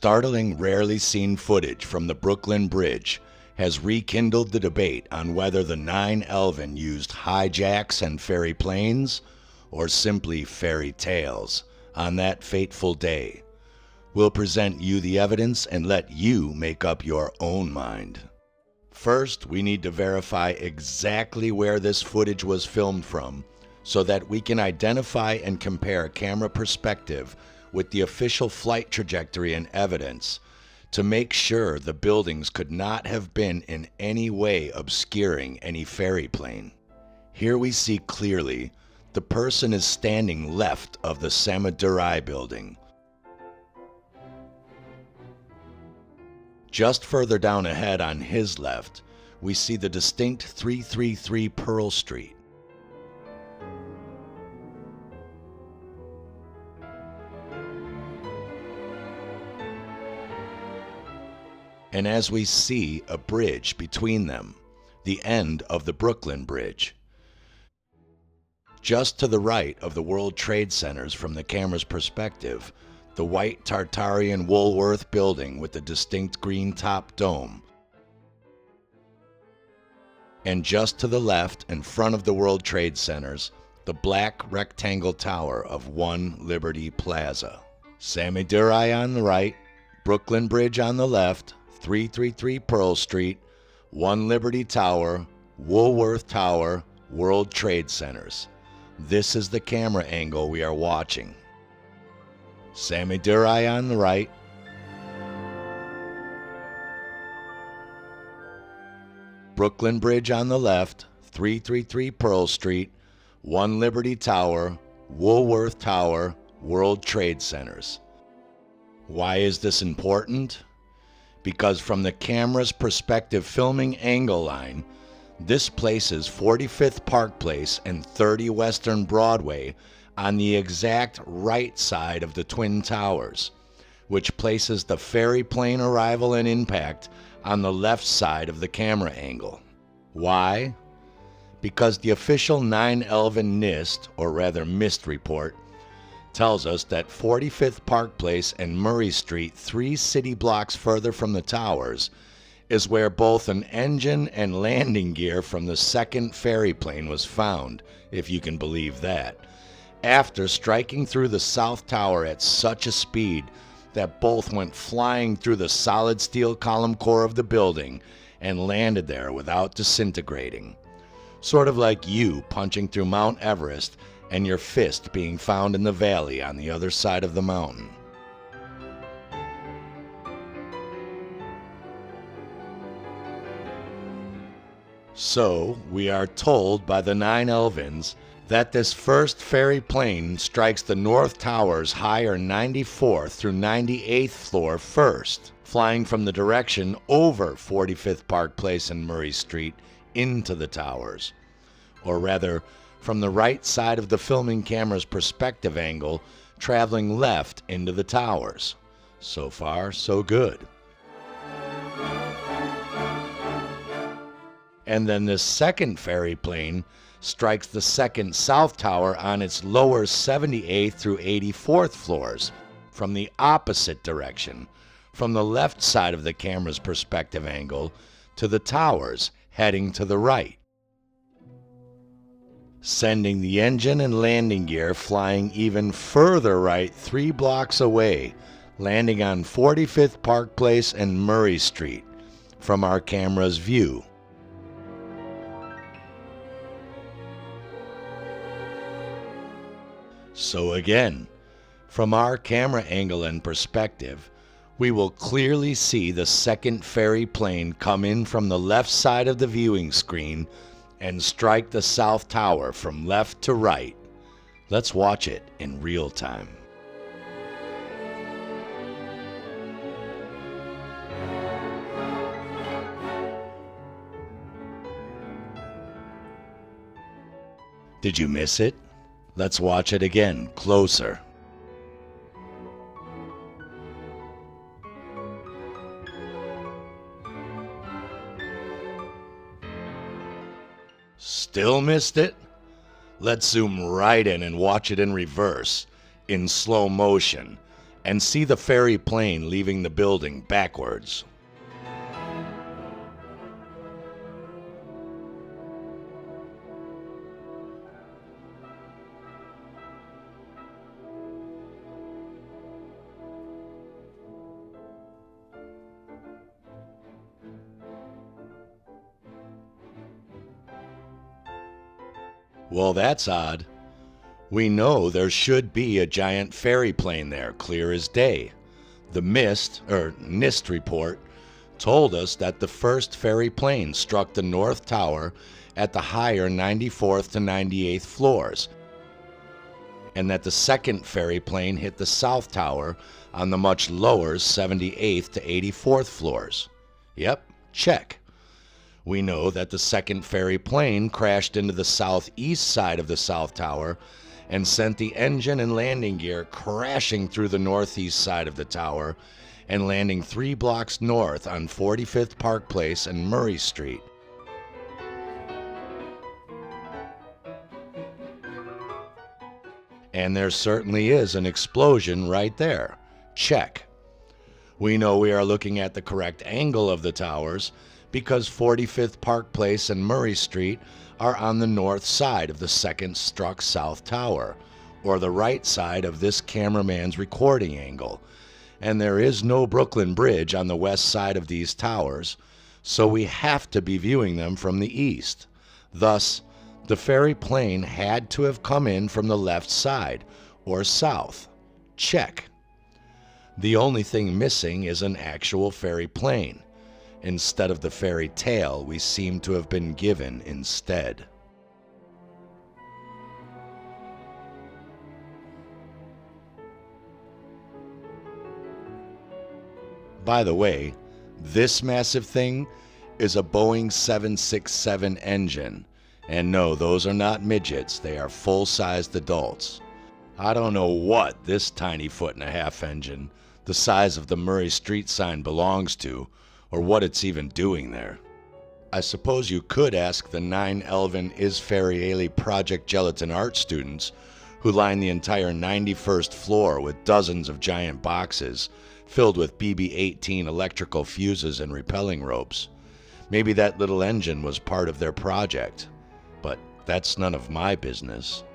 startling, rarely seen footage from the Brooklyn Bridge has rekindled the debate on whether the Nine Elven used hijacks and fairy planes, or simply fairy tales, on that fateful day. We'll present you the evidence and let you make up your own mind. First, we need to verify exactly where this footage was filmed from so that we can identify and compare camera perspective with the official flight trajectory and evidence to make sure the buildings could not have been in any way obscuring any fairy plane. Here we see clearly the person is standing left of the Samadurai building. Just further down ahead on his left, we see the distinct 333 Pearl Street. And as we see a bridge between them, the end of the Brooklyn Bridge. Just to the right of the World Trade Centers from the camera's perspective, the white Tartarian Woolworth building with the distinct green top dome. And just to the left in front of the World Trade Centers, the black rectangle tower of One Liberty Plaza. Samadurai on the right, Brooklyn Bridge on the left, 333 Pearl Street, One Liberty Tower, Woolworth Tower, World Trade Centers. This is the camera angle we are watching. Samadurai on the right, Brooklyn Bridge on the left, 333 Pearl Street, One Liberty Tower, Woolworth Tower, World Trade Centers. Why is this important? Because from the camera's perspective filming angle line, this places 45th Park Place and 30 Western Broadway on the exact right side of the Twin Towers, which places the fairy plane arrival and impact on the left side of the camera angle. Why? Because the official Nine Elven NIST, or rather MIST report, tells us that 45th Park Place and Murray Street, 3 city blocks further from the towers, is where both an engine and landing gear from the second ferry plane was found, if you can believe that, after striking through the South Tower at such a speed that both went flying through the solid steel column core of the building and landed there without disintegrating. Sort of like you punching through Mount Everest and your fist being found in the valley on the other side of the mountain. So, we are told by the Nine Elvens that this first fairy plane strikes the North Tower's higher 94th through 98th floor first, flying from the direction over 45th Park Place and Murray Street into the towers. Or rather, from the right side of the filming camera's perspective angle, traveling left into the towers. So far, so good. And then this second fairy plane strikes the second South Tower on its lower 78th through 84th floors from the opposite direction, from the left side of the camera's perspective angle to the towers heading to the right, sending the engine and landing gear flying even further right 3 blocks away, landing on 45th Park Place and Murray Street from our camera's view. So again, from our camera angle and perspective, we will clearly see the second fairy plane come in from the left side of the viewing screen and strike the South Tower from left to right. Let's watch it in real time. Did you miss it? Let's watch it again, closer. Still missed it? Let's zoom right in and watch it in reverse, in slow motion, and see the ferry plane leaving the building backwards. Well, that's odd. We know there should be a giant ferry plane there, clear as day. The NIST report told us that the first ferry plane struck the North Tower at the higher 94th to 98th floors, and that the second ferry plane hit the South Tower on the much lower 78th to 84th floors. Yep, check. We know that the second ferry plane crashed into the southeast side of the South Tower and sent the engine and landing gear crashing through the northeast side of the tower and landing 3 blocks north on 45th Park Place and Murray Street. And there certainly is an explosion right there. Check. We know we are looking at the correct angle of the towers because 45th Park Place and Murray Street are on the north side of the second struck South Tower, or the right side of this cameraman's recording angle, and there is no Brooklyn Bridge on the west side of these towers, so we have to be viewing them from the east. Thus, the ferry plane had to have come in from the left side, or south. Check. The only thing missing is an actual ferry plane, instead of the fairy tale we seem to have been given instead. By the way, this massive thing is a Boeing 767 engine. And no, those are not midgets, they are full-sized adults. I don't know what this tiny 1.5-foot engine, the size of the Murray Street sign, belongs to, or what it's even doing there. I suppose you could ask the 9 Elven Is Fairy Project Gelatin art students who line the entire 91st floor with dozens of giant boxes filled with BB-18 electrical fuses and repelling ropes. Maybe that little engine was part of their project, but that's none of my business.